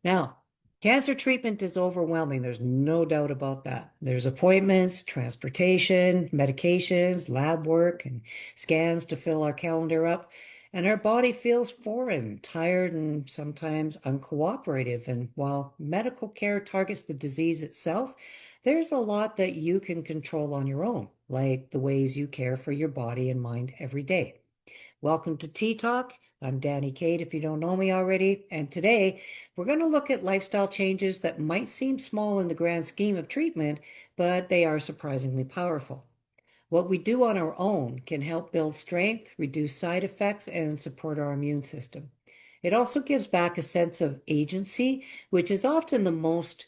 Now, cancer treatment is overwhelming. There's no doubt about that. There's appointments, transportation, medications, lab work, and scans to fill our calendar up. And our body feels foreign, tired, and sometimes uncooperative. And while medical care targets the disease itself, there's a lot that you can control on your own, like the ways you care for your body and mind every day. Welcome to Tea Talk. I'm Dannie Cade, if you don't know me already. And today we're going to look at lifestyle changes that might seem small in the grand scheme of treatment, but they are surprisingly powerful. What we do on our own can help build strength, reduce side effects, and support our immune system. It also gives back a sense of agency, which is often the most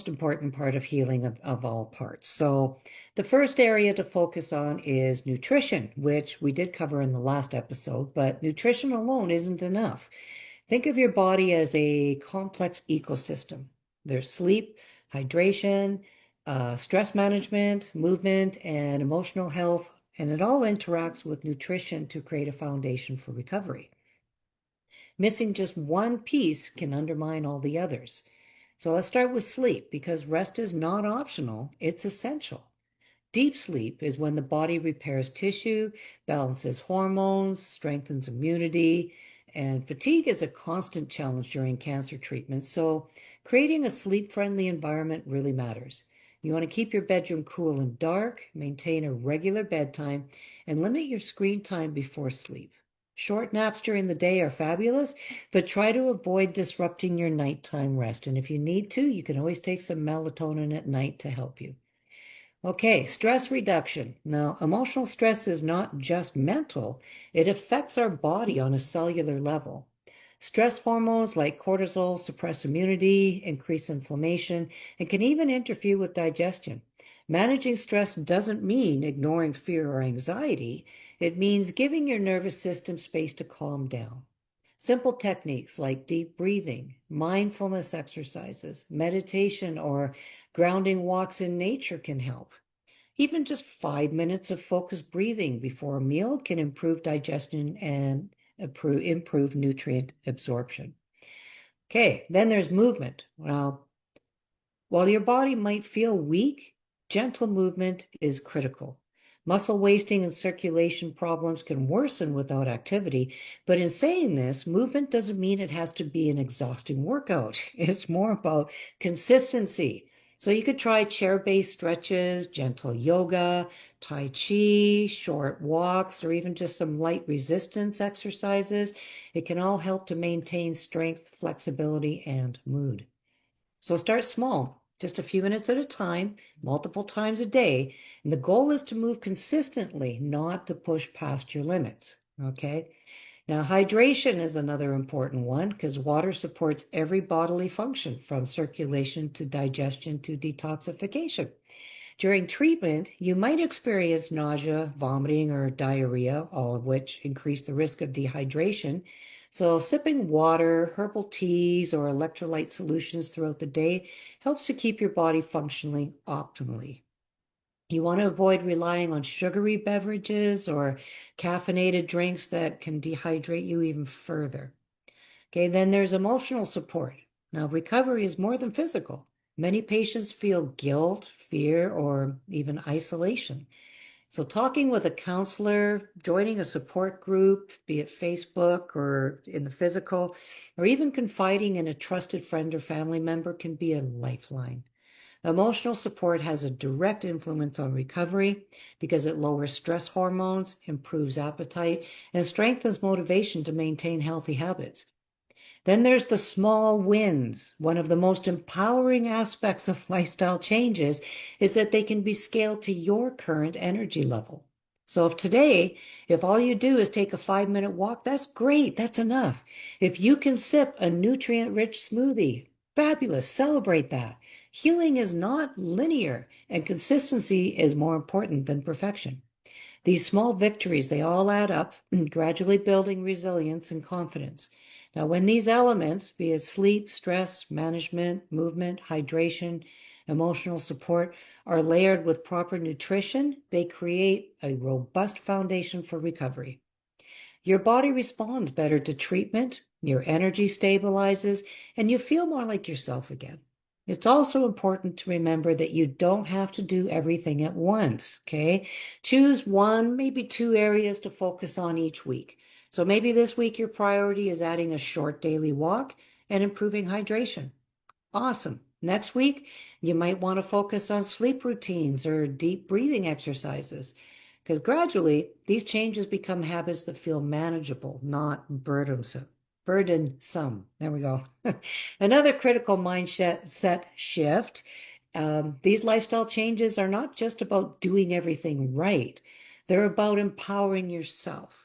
important part of healing of all parts. So the first area to focus on is nutrition, which we did cover in the last episode, but nutrition alone isn't enough. Think of your body as a complex ecosystem. There's sleep, hydration, stress management, movement, and emotional health, and it all interacts with nutrition to create a foundation for recovery. Missing just one piece can undermine all the others. So let's start with sleep because rest is not optional, it's essential. Deep sleep is when the body repairs tissue, balances hormones, strengthens immunity, and fatigue is a constant challenge during cancer treatment. So creating a sleep-friendly environment really matters. You want to keep your bedroom cool and dark, maintain a regular bedtime, and limit your screen time before sleep. Short naps during the day are fabulous, but try to avoid disrupting your nighttime rest. And if you need to, you can always take some melatonin at night to help you. Okay, stress reduction. Now, emotional stress is not just mental, it affects our body on a cellular level. Stress hormones like cortisol suppress immunity, increase inflammation, and can even interfere with digestion. Managing stress doesn't mean ignoring fear or anxiety. It means giving your nervous system space to calm down. Simple techniques like deep breathing, mindfulness exercises, meditation, or grounding walks in nature can help. Even just 5 minutes of focused breathing before a meal can improve digestion and improve nutrient absorption. Okay, then there's movement. Well, while your body might feel weak, gentle movement is critical. Muscle wasting and circulation problems can worsen without activity, but in saying this, movement doesn't mean it has to be an exhausting workout. It's more about consistency. So you could try chair-based stretches, gentle yoga, tai chi, short walks, or even just some light resistance exercises. It can all help to maintain strength, flexibility, and mood. So start small, just a few minutes at a time, multiple times a day. And the goal is to move consistently, not to push past your limits. Okay. Now, hydration is another important one because water supports every bodily function from circulation to digestion to detoxification. During treatment, you might experience nausea, vomiting, or diarrhea, all of which increase the risk of dehydration. So sipping water, herbal teas, or electrolyte solutions throughout the day helps to keep your body functioning optimally. You want to avoid relying on sugary beverages or caffeinated drinks that can dehydrate you even further. Okay, then there's emotional support. Now, recovery is more than physical. Many patients feel guilt, fear, or even isolation. So talking with a counselor, joining a support group, be it Facebook or in the physical, or even confiding in a trusted friend or family member can be a lifeline. Emotional support has a direct influence on recovery because it lowers stress hormones, improves appetite, and strengthens motivation to maintain healthy habits. Then there's the small wins. One of the most empowering aspects of lifestyle changes is that they can be scaled to your current energy level. So if all you do is take a 5-minute walk, that's great. That's enough. If you can sip a nutrient-rich smoothie, fabulous. Celebrate that. Healing is not linear, and consistency is more important than perfection. These small victories, they all add up, gradually building resilience and confidence. Now, when these elements, be it sleep, stress, management, movement, hydration, emotional support, are layered with proper nutrition, they create a robust foundation for recovery. Your body responds better to treatment, your energy stabilizes, and you feel more like yourself again. It's also important to remember that you don't have to do everything at once, okay? Choose one, maybe two areas to focus on each week. So maybe this week your priority is adding a short daily walk and improving hydration. Awesome. Next week, you might want to focus on sleep routines or deep breathing exercises, because gradually these changes become habits that feel manageable, not burdensome. Burdensome. There we go. Another critical mindset shift. These lifestyle changes are not just about doing everything right. They're about empowering yourself.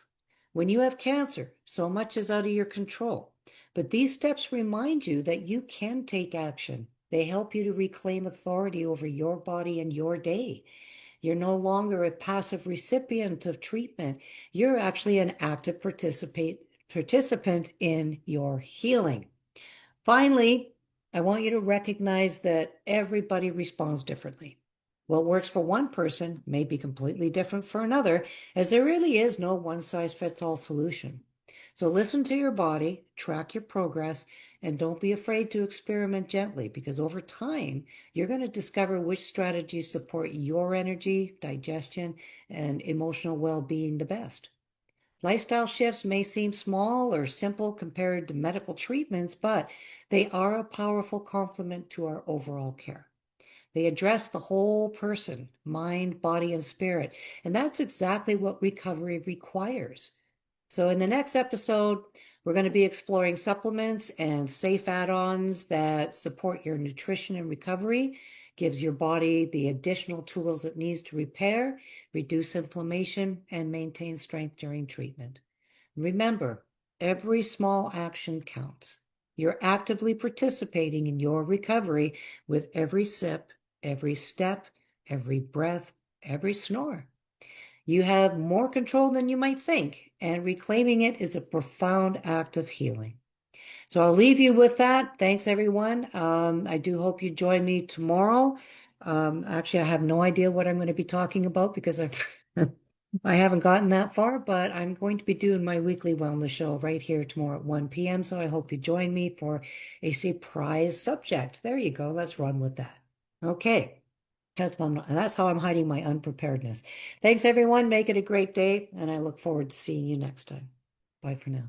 When you have cancer, so much is out of your control. But these steps remind you that you can take action. They help you to reclaim authority over your body and your day. You're no longer a passive recipient of treatment. You're actually an active participant in your healing. Finally, I want you to recognize that everybody responds differently. What works for one person may be completely different for another, as there really is no one-size-fits-all solution. So listen to your body, track your progress, and don't be afraid to experiment gently, because over time, you're going to discover which strategies support your energy, digestion, and emotional well-being the best. Lifestyle shifts may seem small or simple compared to medical treatments, but they are a powerful complement to our overall care. They address the whole person, mind, body, and spirit, and that's exactly what recovery requires. So in the next episode, we're going to be exploring supplements and safe add-ons that support your nutrition and recovery, gives your body the additional tools it needs to repair, reduce inflammation, and maintain strength during treatment. Remember, every small action counts. You're actively participating in your recovery with every sip, every step, every breath, every snore. You have more control than you might think, and reclaiming it is a profound act of healing. So I'll leave you with that. Thanks, everyone. I do hope you join me tomorrow. Actually, I have no idea what I'm going to be talking about because I haven't gotten that far, but I'm going to be doing my weekly wellness show right here tomorrow at 1 p.m. So I hope you join me for a surprise subject. There you go. Let's run with that. Okay. That's how I'm hiding my unpreparedness. Thanks, everyone. Make it a great day, and I look forward to seeing you next time. Bye for now.